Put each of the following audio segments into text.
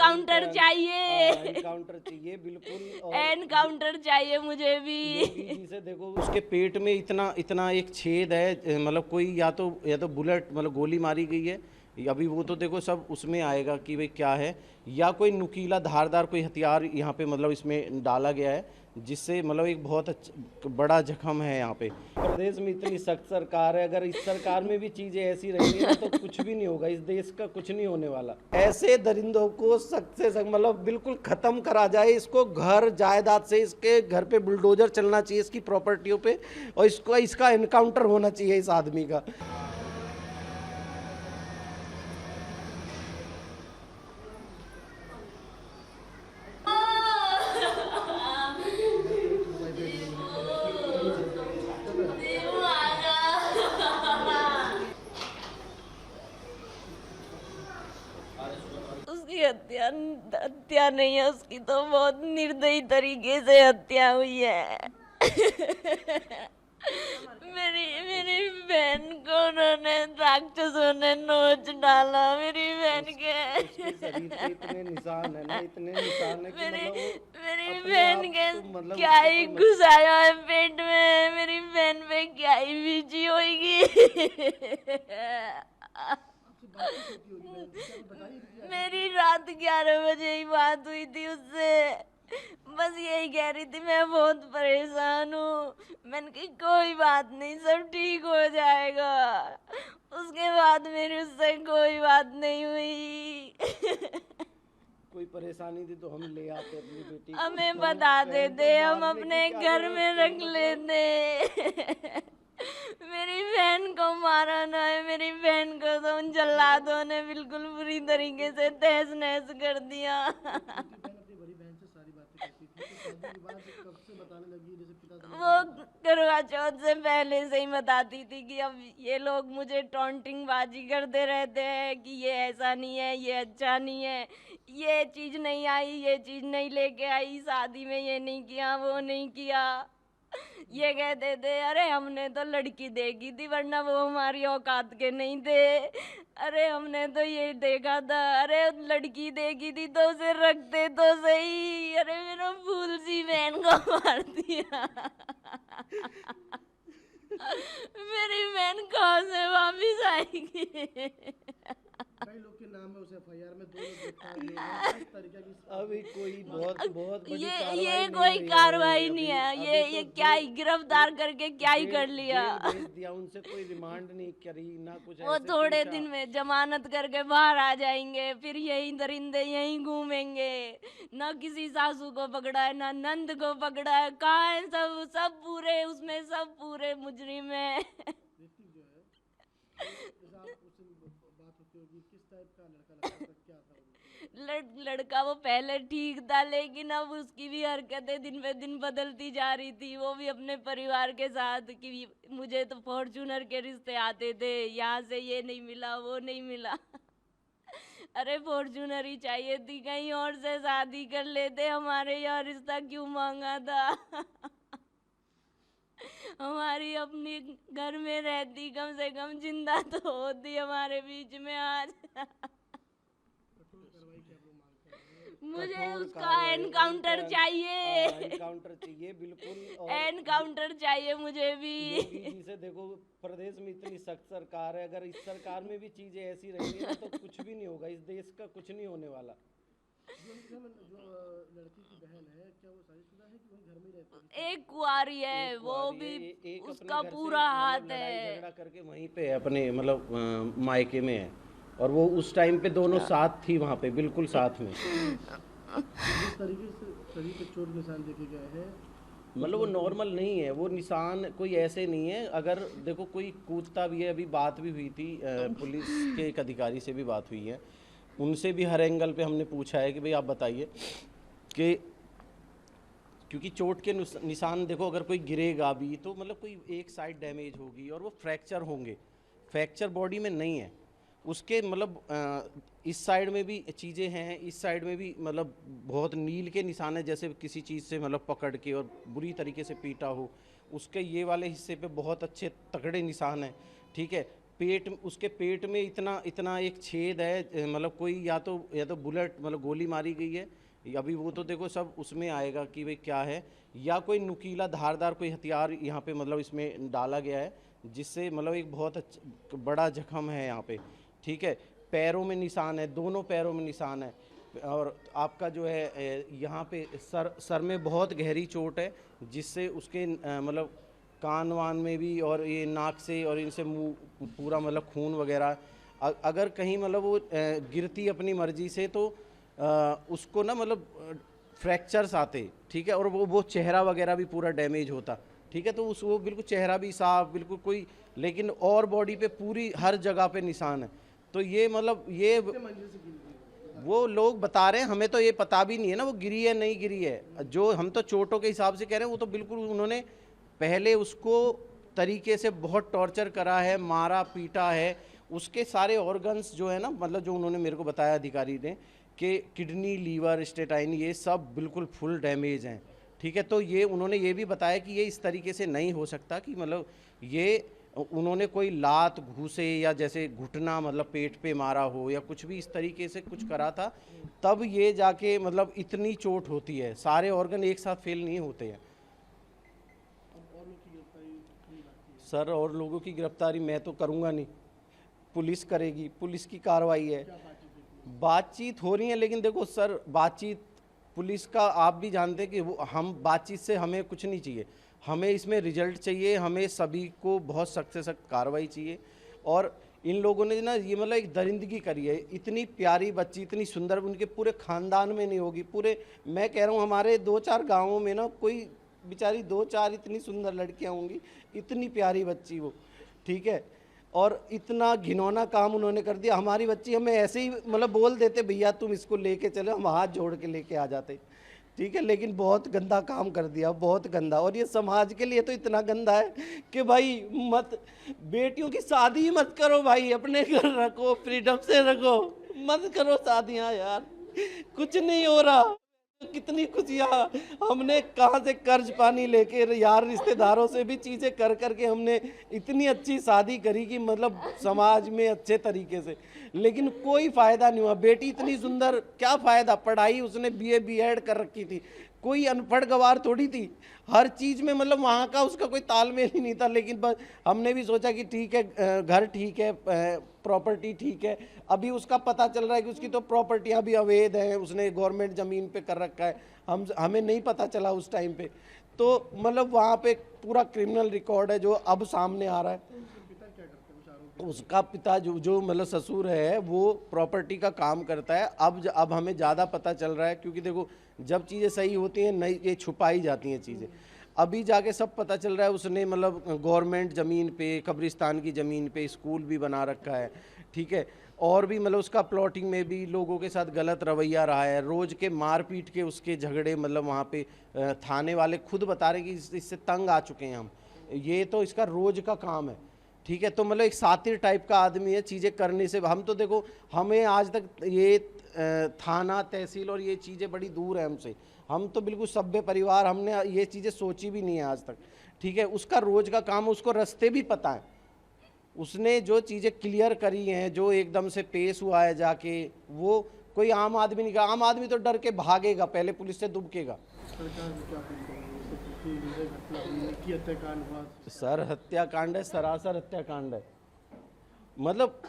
Encounter चाहिए, encounter चाहिए बिल्कुल। और एनकाउंटर चाहिए मुझे भी। योगी जी से देखो, उसके पेट में इतना इतना एक छेद है, मतलब कोई या तो बुलेट मतलब गोली मारी गई है, अभी वो तो देखो सब उसमें आएगा कि भाई क्या है, या कोई नुकीला धारदार कोई हथियार यहाँ पे मतलब इसमें डाला गया है, जिससे मतलब एक बहुत बड़ा जख्म है यहाँ पे। प्रदेश में इतनी सख्त सरकार है, अगर इस सरकार में भी चीज़ें ऐसी रहेंगी ना तो कुछ भी नहीं होगा, इस देश का कुछ नहीं होने वाला। ऐसे दरिंदों को सख्त से सख्त मतलब बिल्कुल ख़त्म करा जाए, इसको घर जायदाद से, इसके घर पे बुलडोजर चलना चाहिए इसकी प्रॉपर्टियों पे, और इसका एनकाउंटर होना चाहिए इस आदमी का। उसकी हत्या हत्या नहीं है, उसकी तो बहुत निर्दयी तरीके से हत्या हुई है। मेरी मेरी बहन को उन्होंने राक्षसों ने नोच डाला, मेरी बहन के। उसके शरीर पे इतने निशान है ना, इतने निशान है कि मेरी मतलब वो मेरी अपने बहन आप के को मतलब क्या उसको ही कोई घुसाया है पेट में, मेरी बहन पे क्या ही बीजी होगी। मेरी रात 11 बजे ही बात हुई थी उससे, बस यही कह रही थी मैं बहुत परेशान हूँ। मैंने कही कोई बात नहीं, सब ठीक हो जाएगा। उसके बाद मेरी उससे कोई बात नहीं हुई। कोई परेशानी थी तो हम ले आते अपनी बेटी को, हमें तो बता बहन देते, को हम मारने की अपने क्या घर जरूरत में थी रख मतलब। लेते। मेरी बहन को मारा ना है, मेरी बहन को तो उन जल्लादों ने बिल्कुल बुरी तरीके से तहस नहस कर दिया। वो करवा चौथ से पहले से ही बताती थी कि अब ये लोग मुझे टॉन्टिंग बाजी करते रहते हैं कि ये ऐसा नहीं है, ये अच्छा नहीं है, ये चीज नहीं आई, ये चीज नहीं लेके आई, शादी में ये नहीं किया, वो नहीं किया। ये कहते थे अरे हमने तो लड़की देखी थी वरना वो हमारी औकात के नहीं थे, अरे हमने तो ये देखा था, अरे लड़की देखी थी तो उसे रखते तो सही, अरे मेरा फूल सी बहन को मार दिया। मेरी बहन कहाँ से वापिस आएगी। कई लोग के नाम है उस एफआईआर में, 2 लोग गिरफ्तार हुए हैं। किस तरीके की अभी कोई बहुत बहुत बड़ी ये कार्रवाई ये नहीं कोई हुई कार्रवाई है नहीं अभी। है, अभी ये तो क्या ही गिरफ्तार करके क्या ही कर लिया। जेल भेज दिया, उनसे कोई रिमांड नहीं करी ना कुछ वो ऐसे थोड़े पूछा। दिन में जमानत करके बाहर आ जाएंगे, फिर यही दरिंदे यहीं घूमेंगे। ना किसी सासू को पकड़ा है, ना नंद को पकड़ा है, कहाँ है सब, सब पूरे उसमें, सब पूरे मुजरिम है। ऋतिक जो है, जैसे आप उससे बात होती होगी, किस टाइप का लड़का लगता था, क्या था वो? लड़का वो पहले ठीक था, लेकिन अब उसकी भी हरकतें दिन पे दिन बदलती जा रही थी। वो भी अपने परिवार के साथ कि मुझे तो फॉर्च्यूनर के रिश्ते आते थे, यहाँ से ये नहीं मिला, वो नहीं मिला। अरे फॉर्च्यूनर ही चाहिए थी, कहीं और से शादी कर लेते, हमारे यहाँ रिश्ता क्यों मांगा था। हमारी अपनी घर में रहती, कम से कम जिंदा तो होती हमारे बीच में आज। कठोर कार्रवाई की आप लोग मांग कर रहे हैं? मुझे कठोर उसका कार्रवाई, एनकाउंटर उनका चाहिए, एनकाउंटर चाहिए बिल्कुल। और एनकाउंटर चाहिए मुझे भी। योगी जी से देखो, प्रदेश में इतनी सख्त सरकार है, अगर इस सरकार में भी चीजें ऐसी रहेंगी ना तो कुछ भी नहीं होगा, इस देश का कुछ नहीं होने वाला। जो लड़की की बहन है, क्या वो शादीशुदा है कि वही घर में ही रहती है? एक कुआरी है, एक वो कुंवारी भी है, एक अपने उसका घर से पूरा हाथ मतलब लड़ाई है। झगड़ा करके वहीं पे है अपने मतलब मायके में है, और वो उस टाइम पे दोनों साथ थी वहाँ पे, बिल्कुल साथ में। जिस तरीके से शरीर पे चोट निशान देखे गए हैं, मतलब वो नॉर्मल नहीं है, वो निशान कोई ऐसे नहीं है। अगर देखो कोई कूदता भी है, अभी बात भी हुई थी पुलिस के एक अधिकारी से भी बात हुई है, उनसे भी हर एंगल पे हमने पूछा है कि भाई आप बताइए कि क्योंकि चोट के निशान देखो, अगर कोई गिरेगा भी तो मतलब कोई एक साइड डैमेज होगी और वो फ्रैक्चर होंगे, फ्रैक्चर बॉडी में नहीं है उसके। मतलब इस साइड में भी चीज़ें हैं, इस साइड में भी मतलब बहुत नील के निशान है, जैसे किसी चीज़ से मतलब पकड़ के और बुरी तरीके से पीटा हो। उसके ये वाले हिस्से पे बहुत अच्छे तगड़े निशान हैं, ठीक है। पेट उसके पेट में इतना इतना एक छेद है, मतलब कोई या तो बुलेट मतलब गोली मारी गई है, अभी वो तो देखो सब उसमें आएगा कि भाई क्या है, या कोई नुकीला धारदार कोई हथियार यहाँ पे मतलब इसमें डाला गया है, जिससे मतलब एक बहुत बड़ा जख्म है यहाँ पे। ठीक है, पैरों में निशान है, दोनों पैरों में निशान है, और आपका जो है यहाँ पे सर में बहुत गहरी चोट है, जिससे उसके मतलब कान वान में भी और ये नाक से और इनसे मुंह पूरा मतलब खून वगैरह। अगर कहीं मतलब वो गिरती अपनी मर्जी से तो उसको ना मतलब फ्रैक्चर्स आते, ठीक है, और वो चेहरा वगैरह भी पूरा डैमेज होता। ठीक है, तो उस वो बिल्कुल चेहरा भी साफ बिल्कुल कोई, लेकिन और बॉडी पे पूरी हर जगह पे निशान है। तो ये मतलब ये वो लोग बता रहे हैं, हमें तो ये पता भी नहीं है ना वो गिरी है नहीं गिरी है। जो हम तो चोटों के हिसाब से कह रहे हैं, वो तो बिल्कुल उन्होंने पहले उसको तरीके से बहुत टॉर्चर करा है, मारा पीटा है, उसके सारे ऑर्गन्स जो है ना, मतलब जो उन्होंने मेरे को बताया अधिकारी ने कि किडनी लीवर स्टेटाइन ये सब बिल्कुल फुल डैमेज हैं। ठीक है, तो ये उन्होंने ये भी बताया कि ये इस तरीके से नहीं हो सकता कि मतलब ये उन्होंने कोई लात घूसे या जैसे घुटना मतलब पेट पे मारा हो या कुछ भी इस तरीके से कुछ करा था, तब ये जाके मतलब इतनी चोट होती है, सारे ऑर्गन एक साथ फेल नहीं होते हैं। सर और लोगों की गिरफ्तारी मैं तो करूँगा नहीं, पुलिस करेगी, पुलिस की कार्रवाई है। बातचीत हो रही है, लेकिन देखो सर बातचीत पुलिस का आप भी जानते हैं कि वो हम बातचीत से हमें कुछ नहीं चाहिए, हमें इसमें रिजल्ट चाहिए, हमें सभी को बहुत सख्त से सख्त कार्रवाई चाहिए। और इन लोगों ने ना ये मतलब एक दरिंदगी करी है, इतनी प्यारी बच्ची इतनी सुंदर उनके पूरे ख़ानदान में नहीं होगी, पूरे मैं कह रहा हूँ हमारे 2-4 गाँवों में ना कोई बेचारी 2-4 इतनी सुंदर लड़कियाँ होंगी, इतनी प्यारी बच्ची वो। ठीक है, और इतना घिनौना काम उन्होंने कर दिया। हमारी बच्ची हमें ऐसे ही मतलब बोल देते भैया तुम इसको लेके चलो, हम हाथ जोड़ के लेके आ जाते। ठीक है, लेकिन बहुत गंदा काम कर दिया, बहुत गंदा। और ये समाज के लिए तो इतना गंदा है कि भाई मत, बेटियों की शादी ही मत करो भाई, अपने घर रखो, फ्रीडम से रखो, मत करो शादियाँ यार, कुछ नहीं हो रहा। कितनी खुशियाँ हमने कहाँ से कर्ज पानी लेके यार रिश्तेदारों से भी चीज़ें कर करके हमने इतनी अच्छी शादी करी कि मतलब समाज में अच्छे तरीके से, लेकिन कोई फ़ायदा नहीं हुआ। बेटी इतनी सुंदर, क्या फ़ायदा, पढ़ाई उसने BA BEd कर रखी थी, कोई अनपढ़ गवार थोड़ी थी, हर चीज़ में मतलब वहाँ का उसका कोई तालमेल ही नहीं था। लेकिन बस हमने भी सोचा कि ठीक है घर ठीक है, प्रॉपर्टी ठीक है। अभी उसका पता चल रहा है कि उसकी तो प्रॉपर्टियाँ भी अवैध हैं, उसने गवर्नमेंट ज़मीन पे कर रखा है, हमें नहीं पता चला उस टाइम पे। तो मतलब वहाँ पे पूरा क्रिमिनल रिकॉर्ड है जो अब सामने आ रहा है। उसका पिता जो मतलब ससुर है वो प्रॉपर्टी का काम करता है। अब हमें ज़्यादा पता चल रहा है, क्योंकि देखो जब चीज़ें सही होती हैं नहीं ये छुपाई जाती हैं चीज़ें। अभी जाके सब पता चल रहा है, उसने मतलब गवर्नमेंट ज़मीन पे, कब्रिस्तान की ज़मीन पे स्कूल भी बना रखा है। ठीक है, और भी मतलब उसका प्लॉटिंग में भी लोगों के साथ गलत रवैया रहा है, रोज़ के मार पीट के उसके झगड़े, मतलब वहाँ पे थाने वाले खुद बता रहे कि इससे तंग आ चुके हैं हम, ये तो इसका रोज़ का काम है। ठीक है, तो मतलब एक सातिर टाइप का आदमी है, चीज़ें करने से हम तो देखो हमें आज तक ये थाना तहसील और ये चीज़ें बड़ी दूर है हमसे, हम तो बिल्कुल सभ्य परिवार, हमने ये चीज़ें सोची भी नहीं है आज तक। ठीक है, उसका रोज़ का काम, उसको रास्ते भी पता है, उसने जो चीज़ें क्लियर करी हैं, जो एकदम से पेश हुआ है जाके, वो कोई आम आदमी नहीं, आम आदमी तो डर के भागेगा, पहले पुलिस से दुबकेगा। सर हत्याकांड है, सरासर हत्याकांड है। मतलब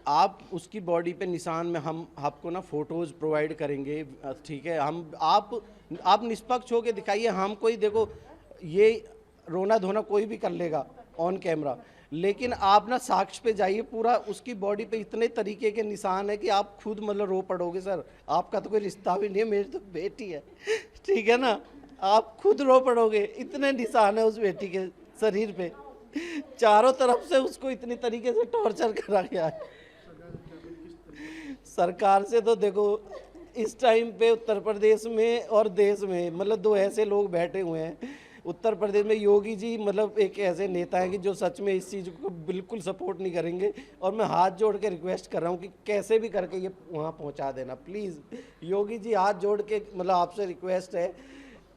आप उसकी बॉडी पे निशान में हम आपको ना फोटोज़ प्रोवाइड करेंगे। ठीक है, हम आप निष्पक्ष होके दिखाइए, हम कोई देखो ये रोना धोना कोई भी कर लेगा ऑन कैमरा, लेकिन आप ना साक्ष्य पे जाइए, पूरा उसकी बॉडी पे इतने तरीके के निशान है कि आप खुद मतलब रो पड़ोगे। सर आपका तो कोई रिश्ता भी नहीं है, मेरी तो बेटी है, ठीक है ना, आप खुद रो पड़ोगे, इतने निशान है उस बेटी के शरीर पे, चारों तरफ से उसको इतनी तरीके से टॉर्चर करा गया है। सरकार से तो देखो इस टाइम पे उत्तर प्रदेश में और देश में मतलब दो ऐसे लोग बैठे हुए हैं। उत्तर प्रदेश में योगी जी मतलब एक ऐसे नेता हैं कि जो सच में इस चीज़ को बिल्कुल सपोर्ट नहीं करेंगे, और मैं हाथ जोड़ के रिक्वेस्ट कर रहा हूँ कि कैसे भी करके ये वहाँ पहुँचा देना प्लीज़। योगी जी हाथ जोड़ के मतलब आपसे रिक्वेस्ट है,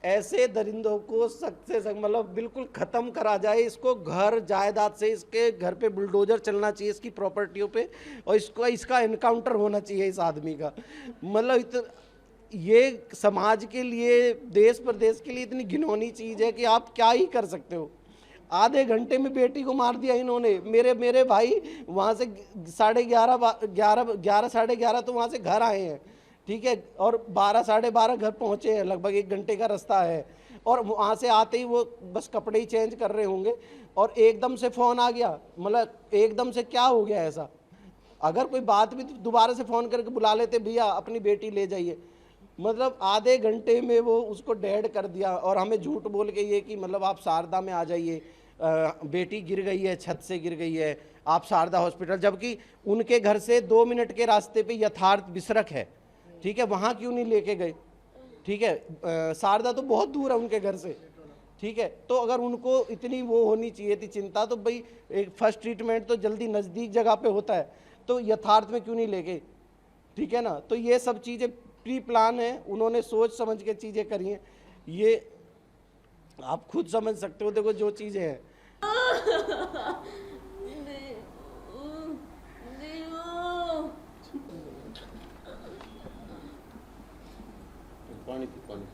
ऐसे दरिंदों को सख्त से सख्त मतलब बिल्कुल ख़त्म करा जाए। इसको घर जायदाद से, इसके घर पे बुलडोजर चलना चाहिए, इसकी प्रॉपर्टियों पे, और इसका एनकाउंटर होना चाहिए इस आदमी का। मतलब ये समाज के लिए, देश प्रदेश के लिए इतनी घिनौनी चीज़ है कि आप क्या ही कर सकते हो। आधे घंटे में बेटी को मार दिया इन्होंने। मेरे भाई वहाँ से 11:30 साढ़े 11 तो वहाँ से घर आए हैं, ठीक है, और 12 साढ़े 12 घर पहुँचे हैं, लगभग 1 घंटे का रास्ता है। और वहाँ से आते ही वो बस कपड़े ही चेंज कर रहे होंगे और एकदम से फ़ोन आ गया। मतलब एकदम से क्या हो गया ऐसा? अगर कोई बात भी दोबारा से फ़ोन करके बुला लेते, भैया अपनी बेटी ले जाइए। मतलब आधे घंटे में वो उसको डेड कर दिया। और हमें झूठ बोल के ये कि मतलब आप शारदा में आ जाइए, बेटी गिर गई है, छत से गिर गई है, आप शारदा हॉस्पिटल, जबकि उनके घर से 2 मिनट के रास्ते पे यथार्थ बिसरक है, ठीक है, वहाँ क्यों नहीं लेके गए? ठीक है, शारदा तो बहुत दूर है उनके घर से, ठीक है। तो अगर उनको इतनी वो होनी चाहिए थी चिंता, तो भाई एक फर्स्ट ट्रीटमेंट तो जल्दी नज़दीक जगह पे होता है, तो यथार्थ में क्यों नहीं लेके? ठीक है ना। तो ये सब चीज़ें प्री प्लान है, उन्होंने सोच समझ के चीज़ें करी हैं। ये आप खुद समझ सकते हो, देखो जो चीज़ें हैं। पानी पी, पानी पी।